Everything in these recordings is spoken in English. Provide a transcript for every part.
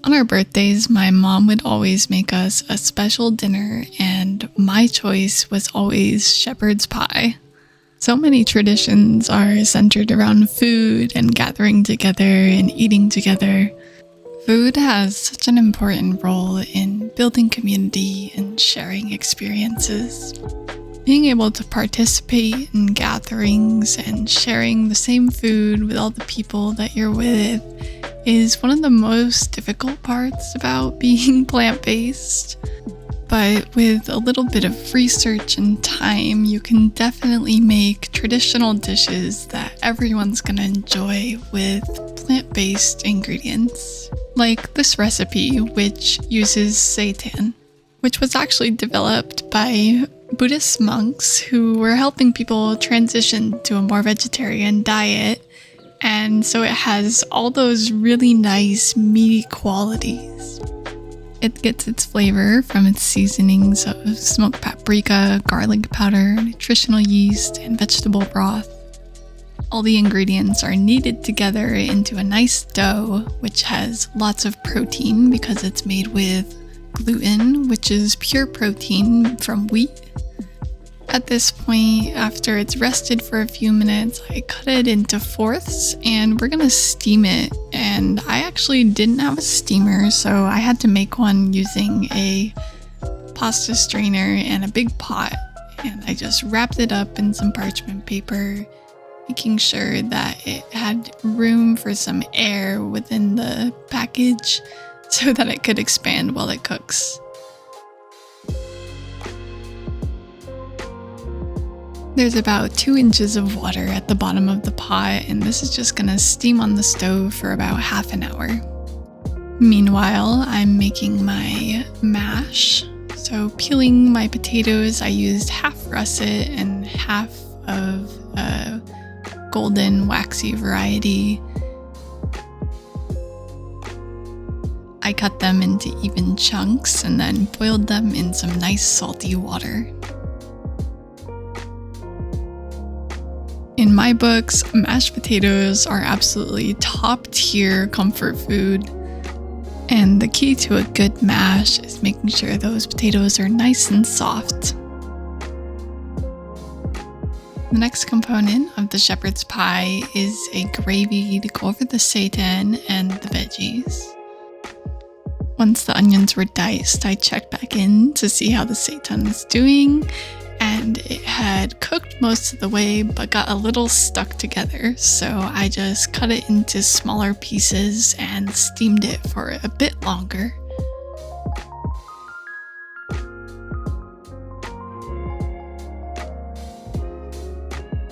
On our birthdays, my mom would always make us a special dinner, and my choice was always shepherd's pie. So many traditions are centered around food and gathering together and eating together. Food has such an important role in building community and sharing experiences. Being able to participate in gatherings and sharing the same food with all the people that you're with is one of the most difficult parts about being plant-based. But with a little bit of research and time, you can definitely make traditional dishes that everyone's gonna enjoy with plant-based ingredients. Like this recipe, which uses seitan, which was actually developed by Buddhist monks who were helping people transition to a more vegetarian diet. And so it has all those really nice meaty qualities. It gets its flavor from its seasonings of smoked paprika, garlic powder, nutritional yeast, and vegetable broth. All the ingredients are kneaded together into a nice dough, which has lots of protein because it's made with gluten, which is pure protein from wheat. At this point, after it's rested for a few minutes, I cut it into fourths and we're gonna steam it. And I actually didn't have a steamer, so I had to make one using a pasta strainer and a big pot. And I just wrapped it up in some parchment paper, making sure that it had room for some air within the package so that it could expand while it cooks. There's about 2 inches of water at the bottom of the pot, and this is just gonna steam on the stove for about half an hour. Meanwhile, I'm making my mash. So peeling my potatoes, I used half russet and half of a golden waxy variety. I cut them into even chunks and then boiled them in some nice salty water. In my books, mashed potatoes are absolutely top tier comfort food. And the key to a good mash is making sure those potatoes are nice and soft. The next component of the shepherd's pie is a gravy to go over the seitan and the veggies. Once the onions were diced, I checked back in to see how the seitan was doing. And it had cooked most of the way, but got a little stuck together. So I just cut it into smaller pieces and steamed it for a bit longer.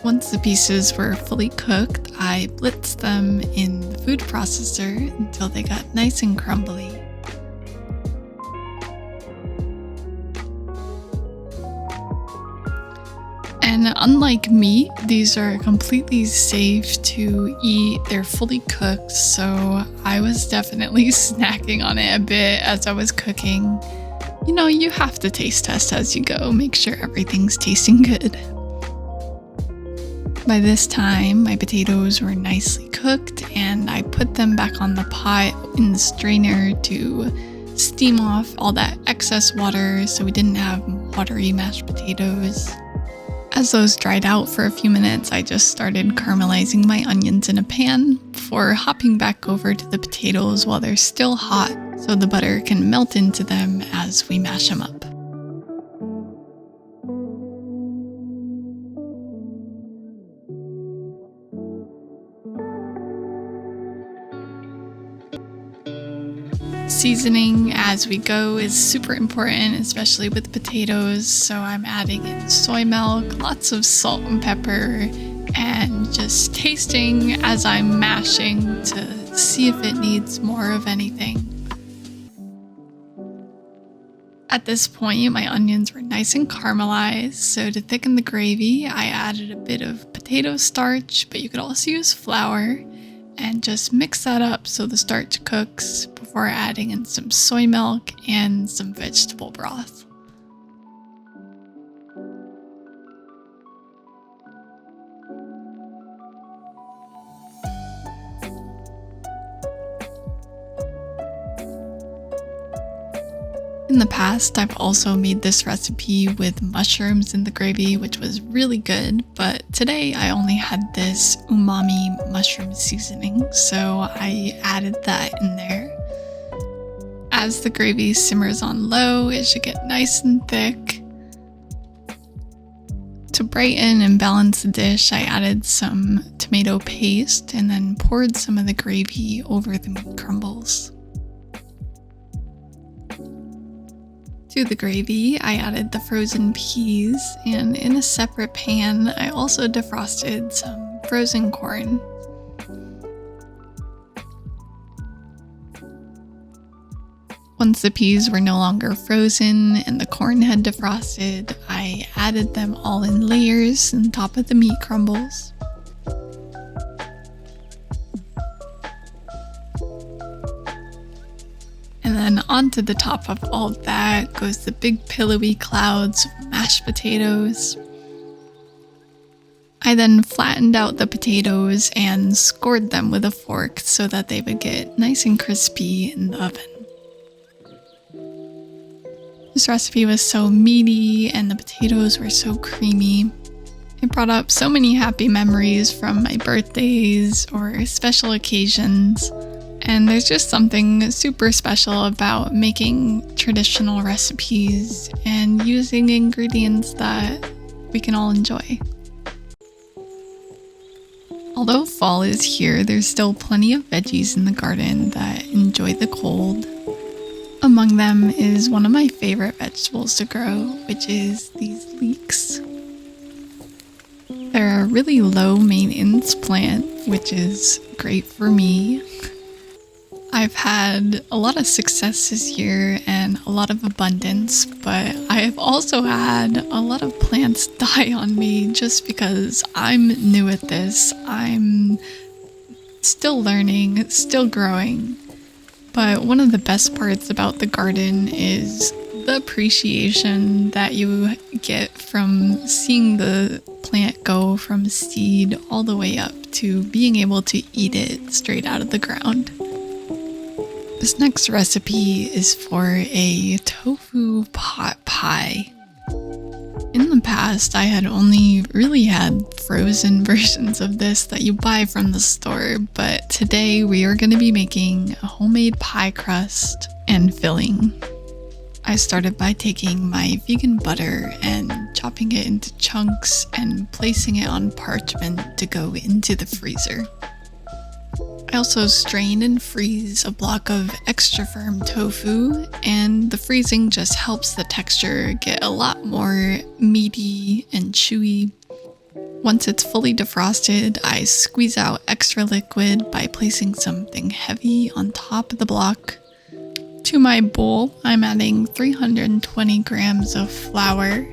Once the pieces were fully cooked, I blitzed them in the food processor until they got nice and crumbly. And unlike meat, these are completely safe to eat. They're fully cooked, so I was definitely snacking on it a bit as I was cooking. You know, you have to taste test as you go, make sure everything's tasting good. By this time, my potatoes were nicely cooked, and I put them back on the pot in the strainer to steam off all that excess water so we didn't have watery mashed potatoes. As those dried out for a few minutes, I just started caramelizing my onions in a pan before hopping back over to the potatoes while they're still hot so the butter can melt into them as we mash them up. Seasoning as we go is super important, especially with potatoes, so I'm adding in soy milk, lots of salt and pepper, and just tasting as I'm mashing to see if it needs more of anything. At this point, my onions were nice and caramelized, so to thicken the gravy, I added a bit of potato starch, but you could also use flour, and just mix that up so the starch cooks before adding in some soy milk and some vegetable broth. In the past, I've also made this recipe with mushrooms in the gravy, which was really good, but today I only had this umami mushroom seasoning, so I added that in there. As the gravy simmers on low, it should get nice and thick. To brighten and balance the dish, I added some tomato paste and then poured some of the gravy over the meat crumbles. To the gravy, I added the frozen peas, and in a separate pan, I also defrosted some frozen corn. Once the peas were no longer frozen and the corn had defrosted, I added them all in layers on top of the meat crumbles. And then onto the top of all that goes the big pillowy clouds of mashed potatoes. I then flattened out the potatoes and scored them with a fork so that they would get nice and crispy in the oven. This recipe was so meaty and the potatoes were so creamy. It brought up so many happy memories from my birthdays or special occasions. And there's just something super special about making traditional recipes and using ingredients that we can all enjoy. Although fall is here, there's still plenty of veggies in the garden that enjoy the cold. Among them is one of my favorite vegetables to grow, which is these leeks. They're a really low maintenance plant, which is great for me. I've had a lot of success this year and a lot of abundance, but I've also had a lot of plants die on me just because I'm new at this. I'm still learning, still growing. But one of the best parts about the garden is the appreciation that you get from seeing the plant go from seed all the way up to being able to eat it straight out of the ground. This next recipe is for a tofu pot pie. In the past, I had only really had frozen versions of this that you buy from the store, but today we are going to be making a homemade pie crust and filling. I started by taking my vegan butter and chopping it into chunks and placing it on parchment to go into the freezer. I also strain and freeze a block of extra firm tofu, and the freezing just helps the texture get a lot more meaty and chewy. Once it's fully defrosted, I squeeze out extra liquid by placing something heavy on top of the block. To my bowl, I'm adding 320 grams of flour.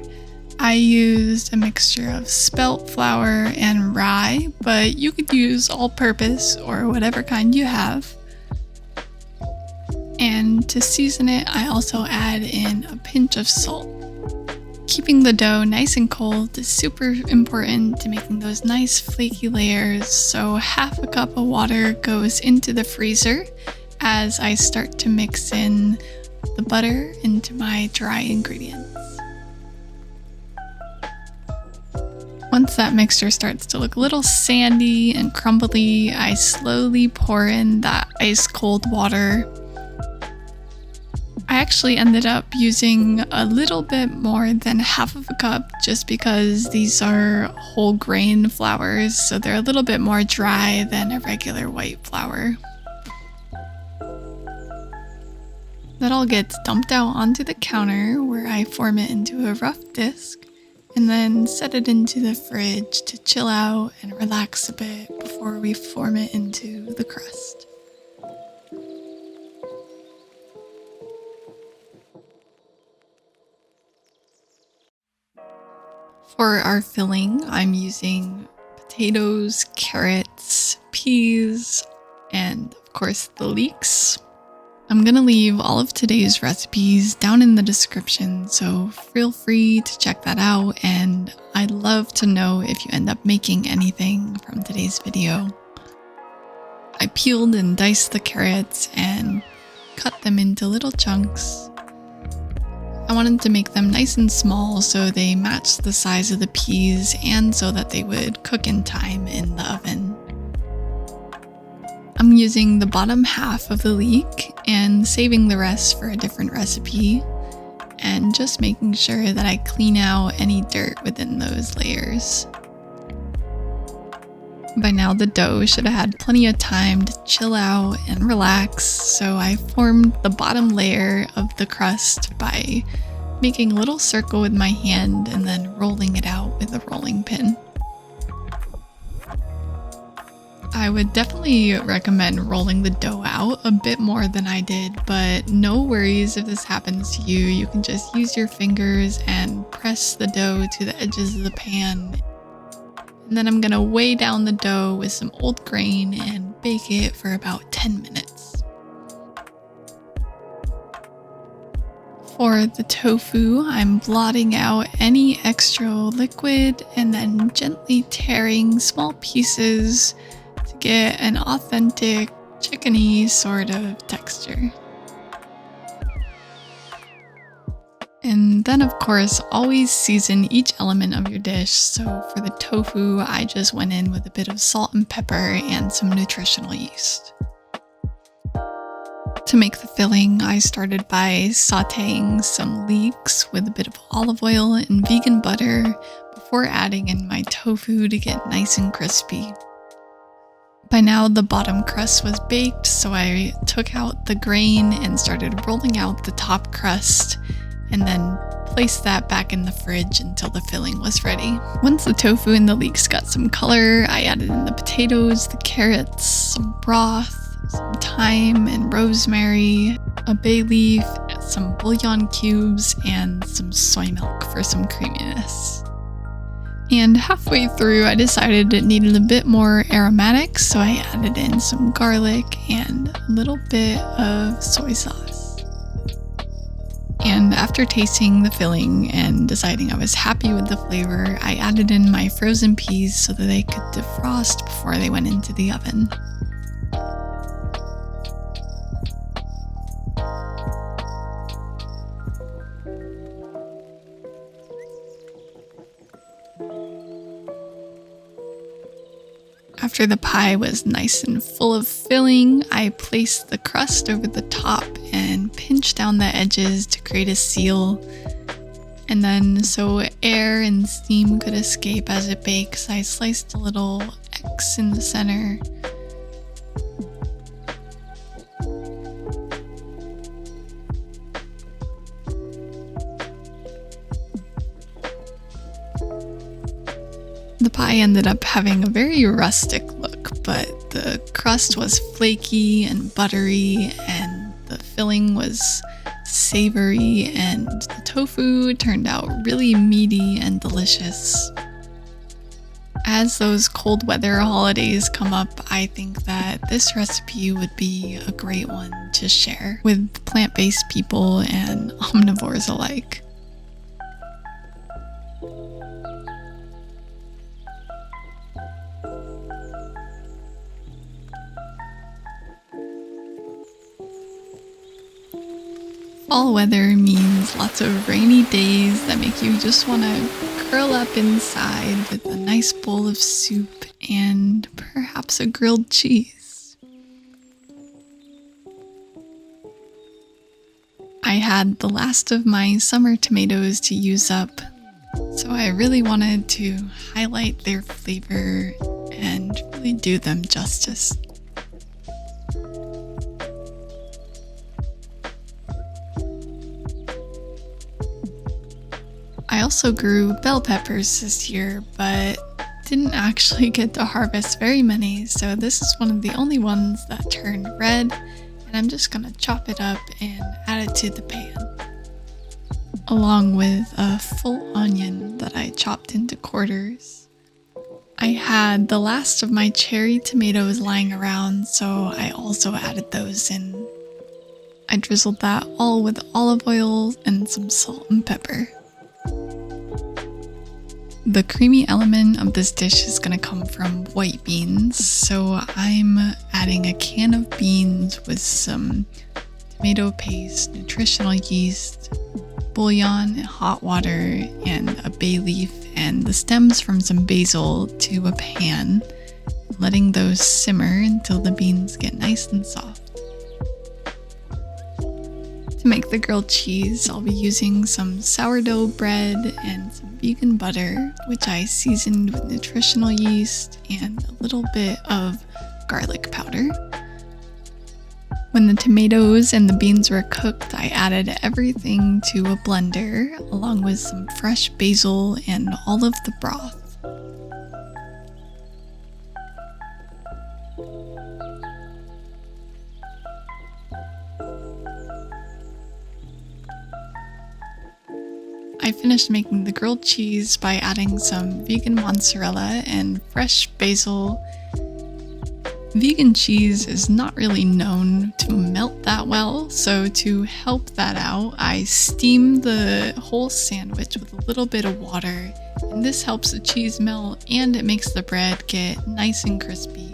I used a mixture of spelt flour and rye, but you could use all-purpose or whatever kind you have. And to season it, I also add in a pinch of salt. Keeping the dough nice and cold is super important to making those nice flaky layers, so half a cup of water goes into the freezer as I start to mix in the butter into my dry ingredients. Once that mixture starts to look a little sandy and crumbly, I slowly pour in that ice cold water. I actually ended up using a little bit more than half of a cup just because these are whole grain flours, so they're a little bit more dry than a regular white flour. That all gets dumped out onto the counter where I form it into a rough disc and then set it into the fridge to chill out and relax a bit before we form it into the crust. For our filling, I'm using potatoes, carrots, peas, and of course the leeks. I'm gonna leave all of today's recipes down in the description, so feel free to check that out, and I'd love to know if you end up making anything from today's video. I peeled and diced the carrots and cut them into little chunks. I wanted to make them nice and small so they matched the size of the peas and so that they would cook in time in the oven. I'm using the bottom half of the leek and saving the rest for a different recipe, and just making sure that I clean out any dirt within those layers. By now the dough should have had plenty of time to chill out and relax, so I formed the bottom layer of the crust by making a little circle with my hand and then rolling it out with a rolling pin. I would definitely recommend rolling the dough out a bit more than I did, but no worries if this happens to you. You can just use your fingers and press the dough to the edges of the pan. And then I'm gonna weigh down the dough with some old grain and bake it for about 10 minutes. For the tofu, I'm blotting out any extra liquid and then gently tearing small pieces to get an authentic chickeny sort of texture. And then of course, always season each element of your dish. So for the tofu, I just went in with a bit of salt and pepper and some nutritional yeast. To make the filling, I started by sauteing some leeks with a bit of olive oil and vegan butter before adding in my tofu to get nice and crispy. By now the bottom crust was baked, so I took out the grain and started rolling out the top crust, and then placed that back in the fridge until the filling was ready. Once the tofu and the leeks got some color, I added in the potatoes, the carrots, some broth, some thyme and rosemary, a bay leaf, some bouillon cubes, and some soy milk for some creaminess. And halfway through, I decided it needed a bit more aromatic, so I added in some garlic and a little bit of soy sauce. And after tasting the filling and deciding I was happy with the flavor, I added in my frozen peas so that they could defrost before they went into the oven. After the pie was nice and full of filling, I placed the crust over the top and pinched down the edges to create a seal. And then, so air and steam could escape as it bakes, I sliced a little X in the center. The pie ended up having a very rustic look, but the crust was flaky and buttery, and the filling was savory, and the tofu turned out really meaty and delicious. As those cold weather holidays come up, I think that this recipe would be a great one to share with plant-based people and omnivores alike. Fall weather means lots of rainy days that make you just want to curl up inside with a nice bowl of soup and perhaps a grilled cheese. I had the last of my summer tomatoes to use up, so I really wanted to highlight their flavor and really do them justice. I also grew bell peppers this year, but didn't actually get to harvest very many, so this is one of the only ones that turned red, and I'm just gonna chop it up and add it to the pan, along with a full onion that I chopped into quarters. I had the last of my cherry tomatoes lying around, so I also added those in. I drizzled that all with olive oil and some salt and pepper. The creamy element of this dish is going to come from white beans, so I'm adding a can of beans with some tomato paste, nutritional yeast, bouillon, hot water, and a bay leaf, and the stems from some basil to a pan, letting those simmer until the beans get nice and soft. To make the grilled cheese, I'll be using some sourdough bread and some vegan butter, which I seasoned with nutritional yeast and a little bit of garlic powder. When the tomatoes and the beans were cooked, I added everything to a blender, along with some fresh basil and all of the broth. I finished making the grilled cheese by adding some vegan mozzarella and fresh basil. Vegan cheese is not really known to melt that well, so to help that out, I steam the whole sandwich with a little bit of water, and this helps the cheese melt and it makes the bread get nice and crispy.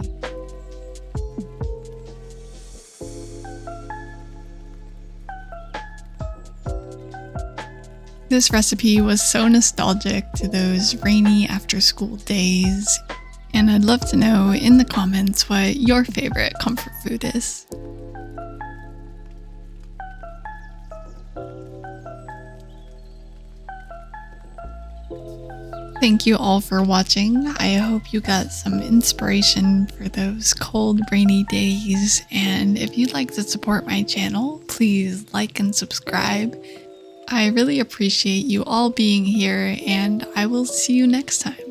This recipe was so nostalgic to those rainy after-school days, and I'd love to know in the comments what your favorite comfort food is. Thank you all for watching. I hope you got some inspiration for those cold, rainy days, and if you'd like to support my channel, please like and subscribe. I really appreciate you all being here, and I will see you next time.